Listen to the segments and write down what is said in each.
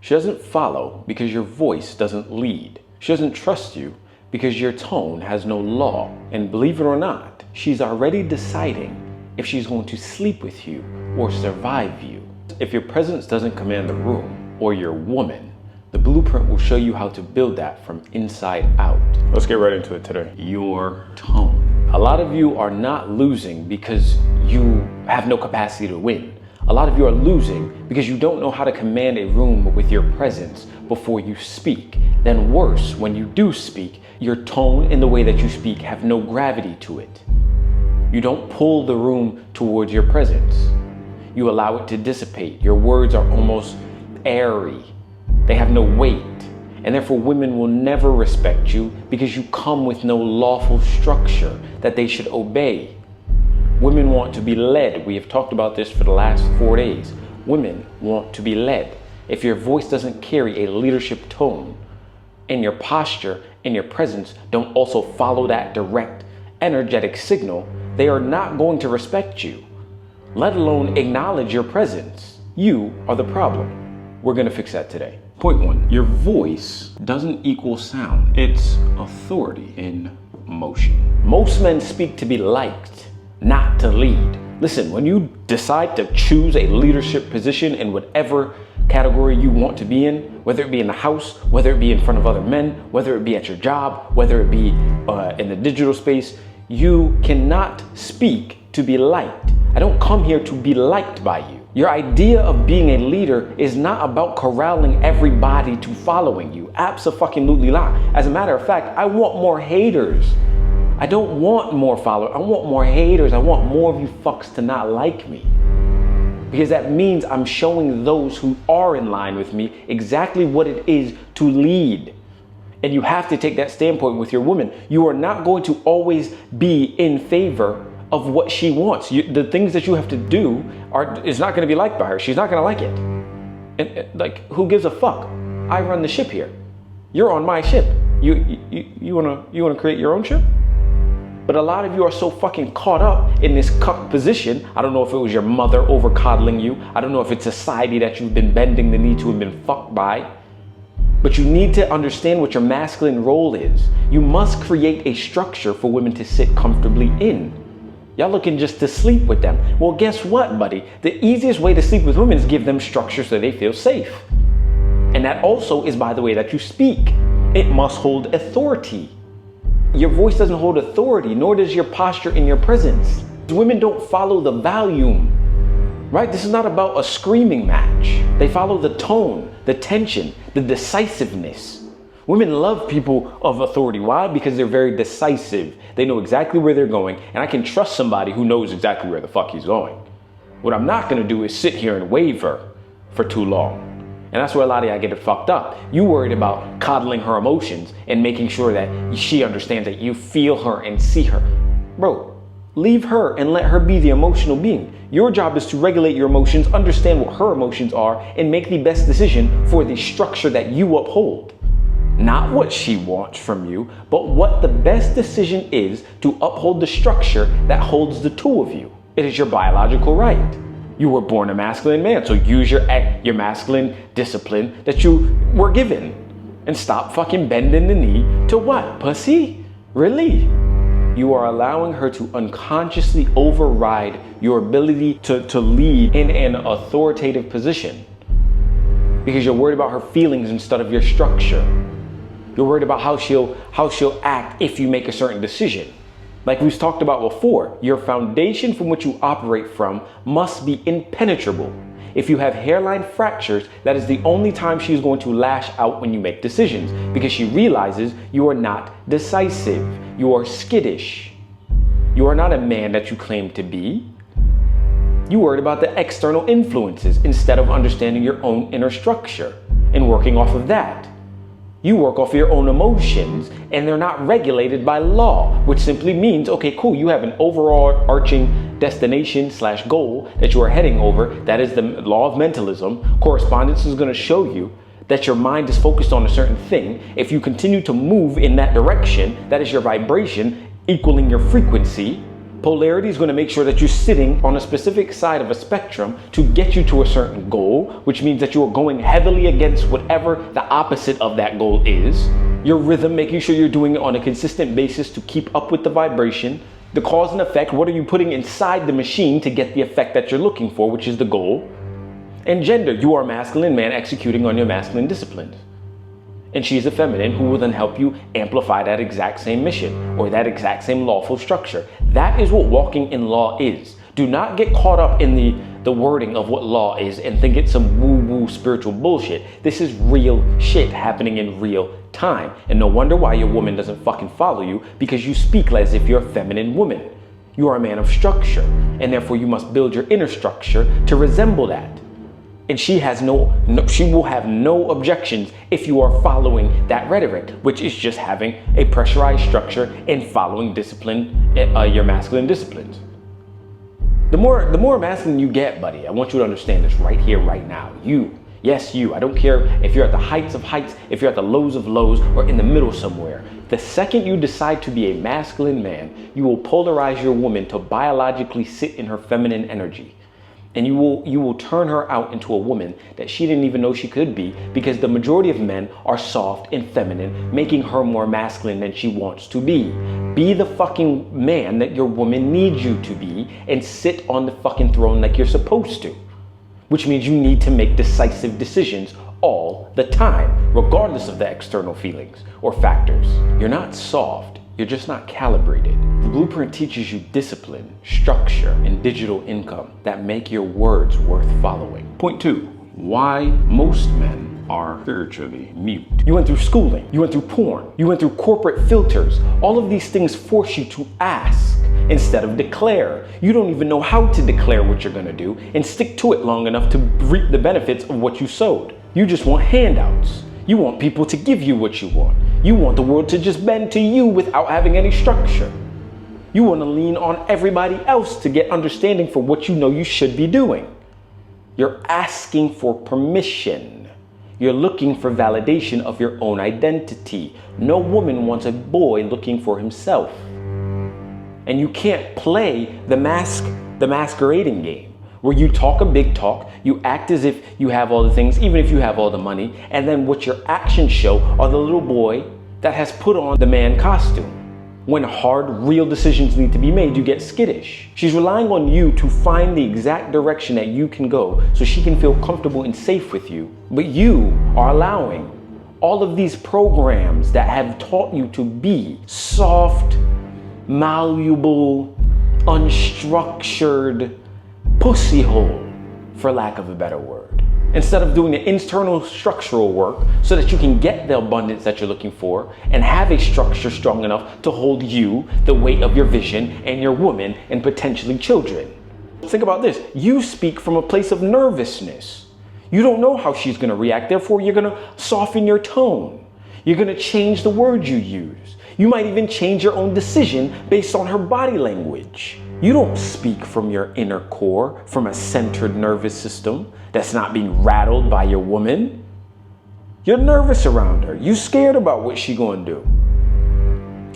She doesn't follow because your voice doesn't lead. She doesn't trust you because your tone has no law. And believe it or not, she's already deciding if she's going to sleep with you or survive you. If your presence doesn't command the room, or your woman, the blueprint will show you how to build that from inside out. Let's get right into it today. Your tone. A lot of you are not losing because you have no capacity to win. A lot of you are losing because you don't know how to command a room with your presence before you speak. Then worse, when you do speak, your tone and the way that you speak have no gravity to it. You don't pull the room towards your presence. You allow it to dissipate. Your words are almost airy. They have no weight. And therefore women will never respect you because you come with no lawful structure that they should obey. Women want to be led. We have talked about this for the last 4 days. Women want to be led. If your voice doesn't carry a leadership tone, and your posture and your presence don't also follow that direct, energetic signal, they are not going to respect you, let alone acknowledge your presence. You are the problem. We're gonna fix that today. Point 1, your voice doesn't equal sound. It's authority in motion. Most men speak to be liked, not to lead. Listen, when you decide to choose a leadership position in whatever category you want to be in, whether it be in the house, whether it be in front of other men, whether it be at your job, whether it be in the digital space, you cannot speak to be liked. I don't come here to be liked by you. Your idea of being a leader is not about corralling everybody to following you. Abso-fucking-lutely not. As a matter of fact, I want more haters. I don't want more followers. I want more haters. I want more of you fucks to not like me. Because that means I'm showing those who are in line with me exactly what it is to lead. And you have to take that standpoint with your woman. You are not going to always be in favor of what she wants. The things that you have to do is not going to be liked by her. She's not going to like it. And like, who gives a fuck? I run the ship here. You're on my ship. You wanna create your own ship? But a lot of you are so fucking caught up in this cuck position. I don't know if it was your mother over coddling you. I don't know if it's society that you've been bending the knee to and been fucked by. But you need to understand what your masculine role is. You must create a structure for women to sit comfortably in. Y'all looking just to sleep with them. Well, guess what, buddy? The easiest way to sleep with women is give them structure so they feel safe. And that also is by the way that you speak. It must hold authority. Your voice doesn't hold authority, nor does your posture in your presence. Women don't follow the volume, right? This is not about a screaming match. They follow the tone, the tension, the decisiveness. Women love people of authority. Why? Because they're very decisive. They know exactly where they're going, and I can trust somebody who knows exactly where the fuck he's going. What I'm not gonna do is sit here and waver for too long. And that's where a lot of y'all get it fucked up. You worried about coddling her emotions and making sure that she understands that you feel her and see her. Bro, leave her and let her be the emotional being. Your job is to regulate your emotions, understand what her emotions are, and make the best decision for the structure that you uphold. Not what she wants from you, but what the best decision is to uphold the structure that holds the two of you. It is your biological right. You were born a masculine man, so use your masculine discipline that you were given. And stop fucking bending the knee to what, pussy? Really? You are allowing her to unconsciously override your ability to lead in an authoritative position. Because you're worried about her feelings instead of your structure. You're worried about how she'll act if you make a certain decision. Like we've talked about before, your foundation from which you operate from must be impenetrable. If you have hairline fractures, that is the only time she's going to lash out when you make decisions, because she realizes you are not decisive. You are skittish. You are not a man that you claim to be. You worried about the external influences instead of understanding your own inner structure and working off of that. You work off your own emotions, and they're not regulated by law, which simply means, okay, cool, you have an overall arching destination / goal that you are heading over. That is the law of mentalism. Correspondence is going to show you that your mind is focused on a certain thing. If you continue to move in that direction, that is your vibration equaling your frequency. Polarity is going to make sure that you're sitting on a specific side of a spectrum to get you to a certain goal, which means that you are going heavily against whatever the opposite of that goal is. Your rhythm, making sure you're doing it on a consistent basis to keep up with the vibration. The cause and effect, what are you putting inside the machine to get the effect that you're looking for, which is the goal. And gender, you are a masculine man executing on your masculine disciplines. And she's a feminine who will then help you amplify that exact same mission or that exact same lawful structure. That is what walking in law is. Do not get caught up in the wording of what law is and think it's some woo-woo spiritual bullshit. This is real shit happening in real time. And no wonder why your woman doesn't fucking follow you, because you speak as if you're a feminine woman. You are a man of structure, and therefore you must build your inner structure to resemble that. And she will have no objections if you are following that rhetoric, which is just having a pressurized structure and following discipline, your masculine disciplines. The more masculine you get, buddy, I want you to understand this right here, right now. You, yes, you. I don't care if you're at the heights of heights, if you're at the lows of lows, or in the middle somewhere. The second you decide to be a masculine man, you will polarize your woman to biologically sit in her feminine energy. And you will turn her out into a woman that she didn't even know she could be, because the majority of men are soft and feminine, making her more masculine than she wants to be. Be the fucking man that your woman needs you to be and sit on the fucking throne like you're supposed to. Which means you need to make decisive decisions all the time, regardless of the external feelings or factors. You're not soft. You're just not calibrated. The blueprint teaches you discipline, structure, and digital income that make your words worth following. Point 2, why most men are spiritually mute. You went through schooling, you went through porn, you went through corporate filters. All of these things force you to ask instead of declare. You don't even know how to declare what you're gonna do and stick to it long enough to reap the benefits of what you sowed. You just want handouts. You want people to give you what you want. You want the world to just bend to you without having any structure. You want to lean on everybody else to get understanding for what you know you should be doing. You're asking for permission. You're looking for validation of your own identity. No woman wants a boy looking for himself. And you can't play the masquerading game, where you talk a big talk, you act as if you have all the things, even if you have all the money, and then what your actions show are the little boy that has put on the man costume. When hard, real decisions need to be made, you get skittish. She's relying on you to find the exact direction that you can go so she can feel comfortable and safe with you. But you are allowing all of these programs that have taught you to be soft, malleable, unstructured, pussy hole, for lack of a better word. Instead of doing the internal structural work so that you can get the abundance that you're looking for and have a structure strong enough to hold you, the weight of your vision, and your woman, and potentially children. Think about this. You speak from a place of nervousness. You don't know how she's gonna react, therefore you're gonna soften your tone. You're gonna change the words you use. You might even change your own decision based on her body language. You don't speak from your inner core, from a centered nervous system that's not being rattled by your woman. You're nervous around her. You're scared about what she's gonna do.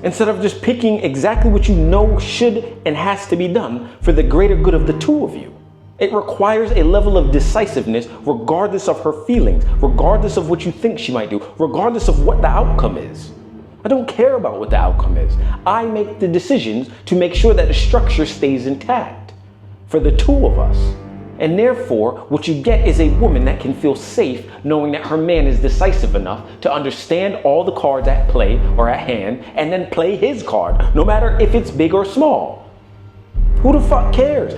Instead of just picking exactly what you know should and has to be done for the greater good of the two of you. It requires a level of decisiveness regardless of her feelings, regardless of what you think she might do, regardless of what the outcome is. I don't care about what the outcome is. I make the decisions to make sure that the structure stays intact for the two of us. And therefore, what you get is a woman that can feel safe knowing that her man is decisive enough to understand all the cards at play or at hand and then play his card, no matter if it's big or small. Who the fuck cares?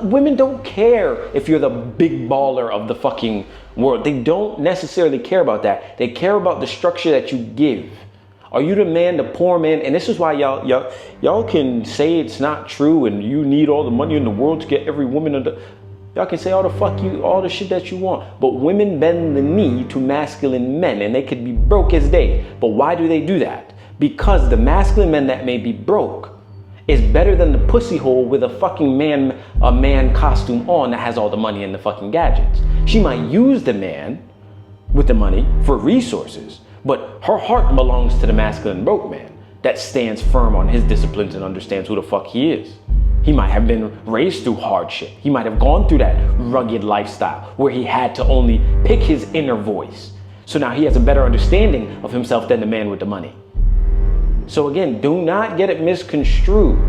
Women don't care if you're the big baller of the fucking world. They don't necessarily care about that. They care about the structure that you give. Are you the man, the poor man? And this is why y'all can say it's not true and you need all the money in the world to get every woman under. Y'all can say all the shit that you want. But women bend the knee to masculine men and they could be broke as day. But why do they do that? Because the masculine men that may be broke is better than the pussy hole with a fucking man costume on that has all the money and the fucking gadgets. She might use the man with the money for resources, but her heart belongs to the masculine broke man that stands firm on his disciplines and understands who the fuck he is. He might have been raised through hardship. He might have gone through that rugged lifestyle where he had to only pick his inner voice. So now he has a better understanding of himself than the man with the money. So again, do not get it misconstrued.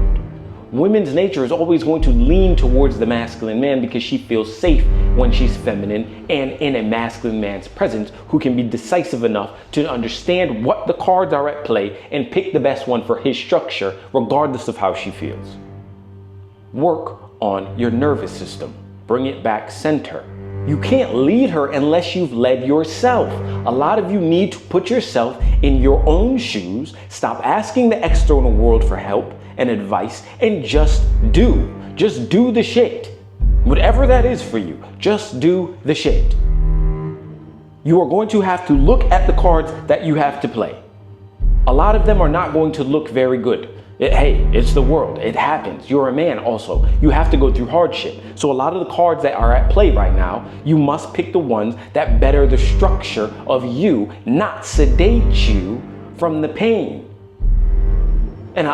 Women's nature is always going to lean towards the masculine man because she feels safe when she's feminine and in a masculine man's presence who can be decisive enough to understand what the cards are at play and pick the best one for his structure regardless of how she feels. Work on your nervous system. Bring it back center. You can't lead her unless you've led yourself. A lot of you need to put yourself in your own shoes, stop asking the external world for help and advice, and just do. Just do the shit. Whatever that is for you, just do the shit. You are going to have to look at the cards that you have to play. A lot of them are not going to look very good. Hey, it's the world. It happens. You're a man also. You have to go through hardship. So a lot of the cards that are at play right now, you must pick the ones that better the structure of you, not sedate you from the pain. And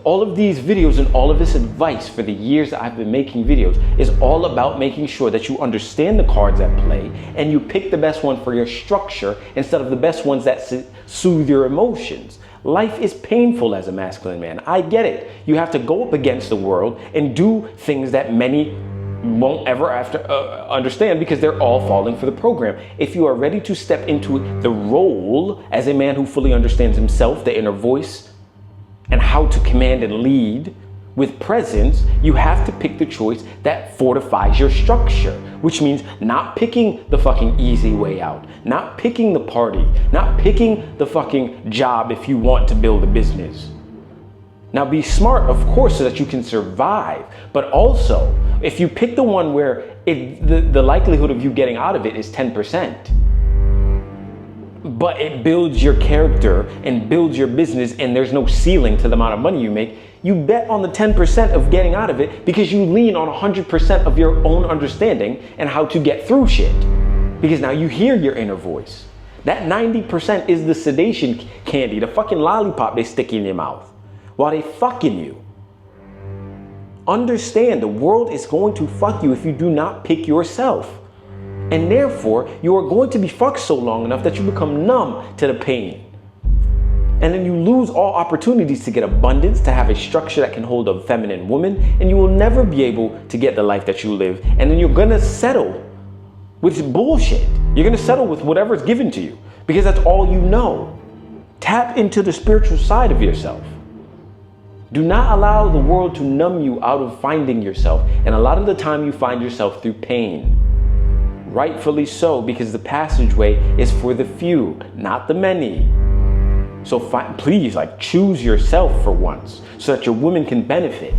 all of these videos and all of this advice for the years that I've been making videos is all about making sure that you understand the cards at play and you pick the best one for your structure instead of the best ones that soothe your emotions. Life is painful as a masculine man. I get it. You have to go up against the world and do things that many won't ever understand because they're all falling for the program. If you are ready to step into the role as a man who fully understands himself, the inner voice, and how to command and lead with presence, you have to pick the choice that fortifies your structure, which means not picking the fucking easy way out, not picking the party, not picking the fucking job if you want to build a business. Now be smart, of course, so that you can survive, but also if you pick the one where the likelihood of you getting out of it is 10%, but it builds your character and builds your business and there's no ceiling to the amount of money you make, you bet on the 10% of getting out of it because you lean on 100% of your own understanding and how to get through shit. Because now you hear your inner voice. That 90% is the sedation candy, the fucking lollipop they stick in your mouth while they fucking you. Understand, the world is going to fuck you if you do not pick yourself. And therefore, you are going to be fucked so long enough that you become numb to the pain. And then you lose all opportunities to get abundance, to have a structure that can hold a feminine woman, and you will never be able to get the life that you live. And then you're gonna settle with bullshit. You're gonna settle with whatever's given to you because that's all you know. Tap into the spiritual side of yourself. Do not allow the world to numb you out of finding yourself. And a lot of the time you find yourself through pain. Rightfully so, because the passageway is for the few, not the many. So please, choose yourself for once so that your woman can benefit.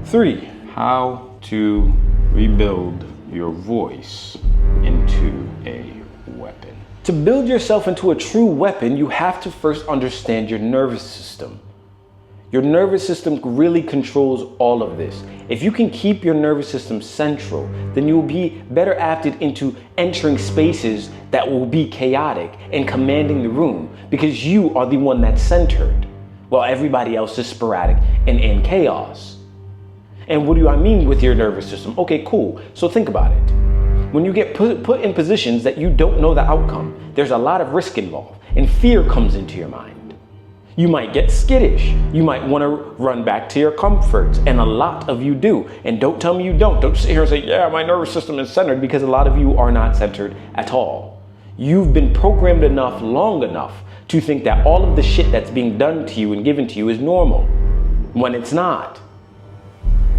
3, how to rebuild your voice into a weapon. To build yourself into a true weapon, you have to first understand your nervous system. Your nervous system really controls all of this. If you can keep your nervous system central, then you'll be better apted into entering spaces that will be chaotic and commanding the room because you are the one that's centered while everybody else is sporadic and in chaos. And what do I mean with your nervous system? Okay, cool. So think about it. When you get put in positions that you don't know the outcome, there's a lot of risk involved and fear comes into your mind. You might get skittish. You might want to run back to your comforts. And a lot of you do. And don't tell me you don't. Don't sit here and say, yeah, my nervous system is centered, because a lot of you are not centered at all. You've been programmed enough long enough to think that all of the shit that's being done to you and given to you is normal when it's not.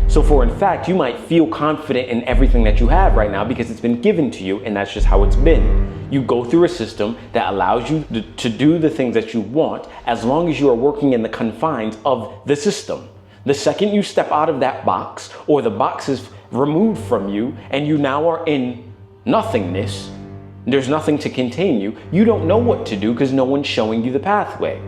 So in fact, you might feel confident in everything that you have right now because it's been given to you and that's just how it's been. You go through a system that allows you to do the things that you want as long as you are working in the confines of the system. The second you step out of that box or the box is removed from you and you now are in nothingness, there's nothing to contain you, you don't know what to do because no one's showing you the pathway.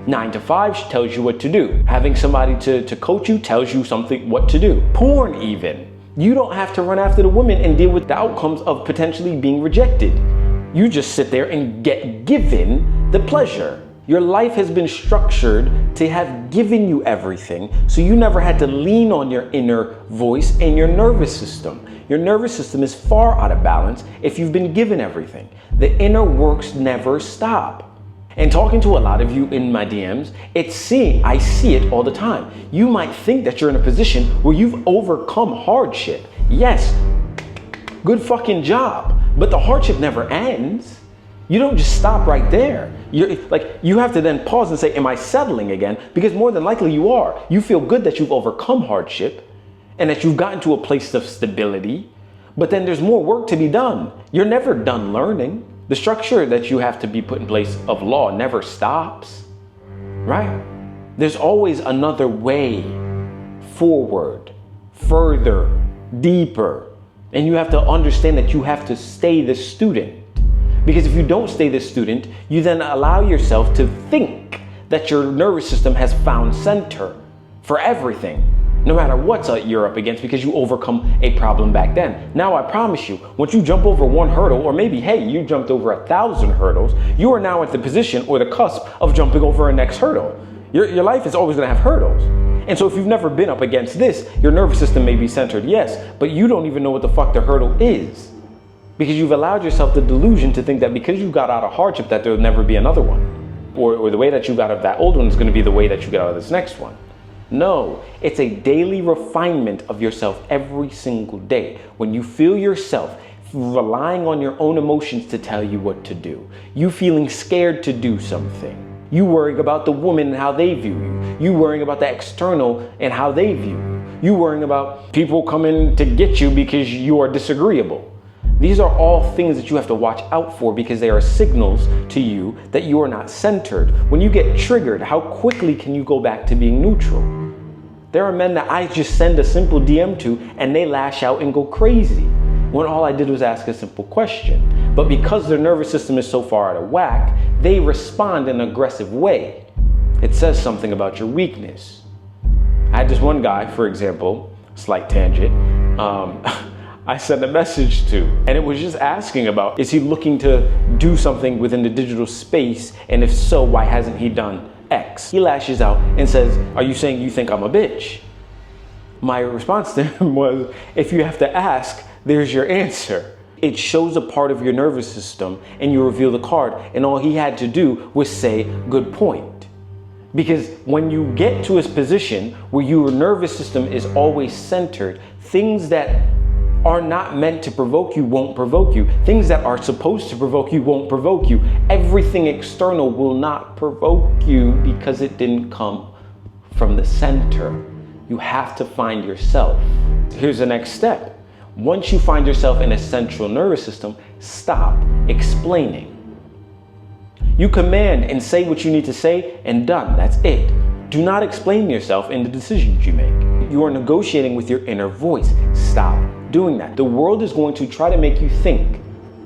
9 to 5 tells you what to do. Having somebody to coach you tells you what to do. Porn even. You don't have to run after the woman and deal with the outcomes of potentially being rejected. You just sit there and get given the pleasure. Your life has been structured to have given you everything, so you never had to lean on your inner voice and your nervous system. Your nervous system is far out of balance if you've been given everything. The inner works never stop. And talking to a lot of you in my DMs, I see it all the time. You might think that you're in a position where you've overcome hardship. Yes, good fucking job. But the hardship never ends. You don't just stop right there. You have to then pause and say, am I settling again? Because more than likely you are. You feel good that you've overcome hardship and that you've gotten to a place of stability. But then there's more work to be done. You're never done learning. The structure that you have to be put in place of law never stops, right? There's always another way forward, further, deeper. And you have to understand that you have to stay the student. Because if you don't stay the student, you then allow yourself to think that your nervous system has found center for everything, no matter what you're up against, because you overcome a problem back then. Now, I promise you, once you jump over one hurdle, or maybe, hey, you jumped over 1,000 hurdles, you are now at the position or the cusp of jumping over a next hurdle. Your life is always gonna have hurdles. And so if you've never been up against this, your nervous system may be centered, yes, but you don't even know what the fuck the hurdle is. Because you've allowed yourself the delusion to think that because you got out of hardship that there'll never be another one. Or the way that you got out of that old one is gonna be the way that you get out of this next one. No, it's a daily refinement of yourself every single day. When you feel yourself relying on your own emotions to tell you what to do, you feeling scared to do something, you worrying about the woman and how they view you, you worrying about the external and how they view you, you worrying about people coming to get you because you are disagreeable. These are all things that you have to watch out for because they are signals to you that you are not centered. When you get triggered, how quickly can you go back to being neutral? There are men that I just send a simple DM to and they lash out and go crazy when all I did was ask a simple question. But because their nervous system is so far out of whack, they respond in an aggressive way. It says something about your weakness. I had this one guy, for example, slight tangent, I sent a message to, and it was just asking about, is he looking to do something within the digital space? And if so, why hasn't he done X? He lashes out and says, are you saying you think I'm a bitch? My response to him was, if you have to ask, there's your answer. It shows a part of your nervous system and you reveal the card, and all he had to do was say, good point. Because when you get to a position where your nervous system is always centered, things that are not meant to provoke you won't provoke you. Things that are supposed to provoke you won't provoke you. Everything external will not provoke you because it didn't come from the center. You have to find yourself. Here's the next step. Once you find yourself in a central nervous system, stop explaining. You command and say what you need to say and done. That's it. Do not explain yourself in the decisions you make. You are negotiating with your inner voice. Stop doing that. The world is going to try to make you think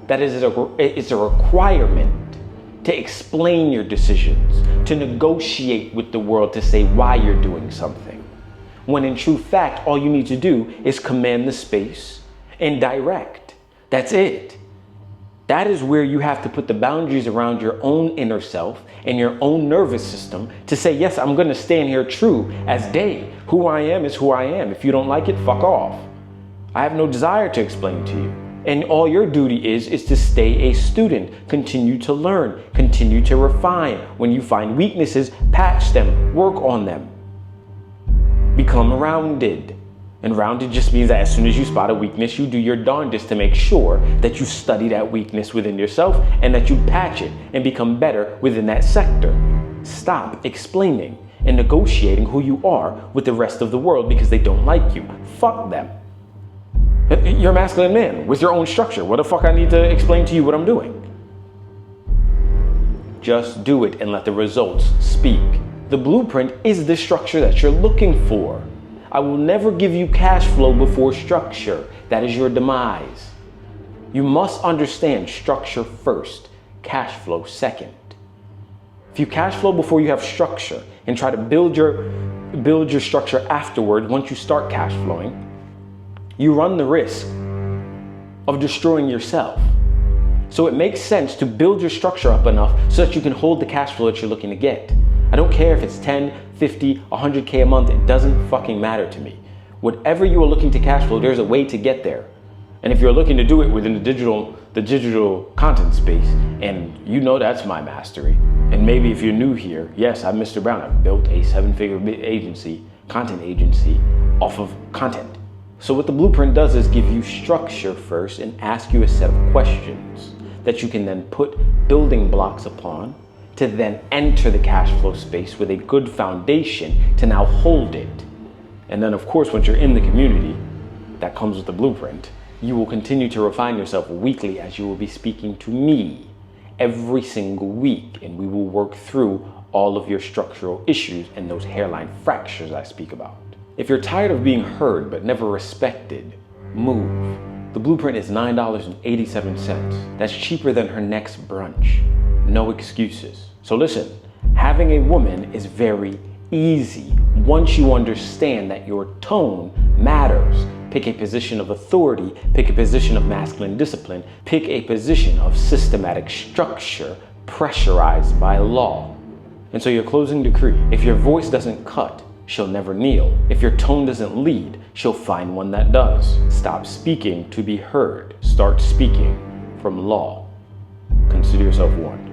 that it's a requirement to explain your decisions, to negotiate with the world to say why you're doing something. When in true fact, all you need to do is command the space and direct. That's it. That is where you have to put the boundaries around your own inner self and your own nervous system to say, yes, I'm going to stand here true as day. Who I am is who I am. If you don't like it, fuck off. I have no desire to explain to you. And all your duty is to stay a student. Continue to learn. Continue to refine. When you find weaknesses, patch them. Work on them. Become rounded. And rounded just means that as soon as you spot a weakness, you do your darndest to make sure that you study that weakness within yourself and that you patch it and become better within that sector. Stop explaining and negotiating who you are with the rest of the world because they don't like you. Fuck them. You're a masculine man with your own structure. What the fuck I need to explain to you what I'm doing? Just do it and let the results speak. The blueprint is the structure that you're looking for. I will never give you cash flow before structure. That is your demise. You must understand structure first, cash flow second. If you cash flow before you have structure and try to build your structure afterward, once you start cash flowing, you run the risk of destroying yourself. So it makes sense to build your structure up enough so that you can hold the cash flow that you're looking to get. I don't care if it's 10, 50, 100K a month. It doesn't fucking matter to me. Whatever you are looking to cash flow, there's a way to get there. And if you're looking to do it within the digital content space, and you know that's my mastery. And maybe if you're new here, yes, I'm Mr. Brown. I've built a 7-figure content agency off of content. So what the blueprint does is give you structure first and ask you a set of questions that you can then put building blocks upon to then enter the cash flow space with a good foundation to now hold it. And then of course, once you're in the community that comes with the blueprint, you will continue to refine yourself weekly as you will be speaking to me every single week, and we will work through all of your structural issues and those hairline fractures I speak about. If you're tired of being heard but never respected, move. The blueprint is $9.87. That's cheaper than her next brunch. No excuses. So listen, having a woman is very easy once you understand that your tone matters. Pick a position of authority, pick a position of masculine discipline, pick a position of systematic structure pressurized by law. And so your closing decree: if your voice doesn't cut, she'll never kneel. If your tone doesn't lead, she'll find one that does. Stop speaking to be heard. Start speaking from law. Consider yourself warned.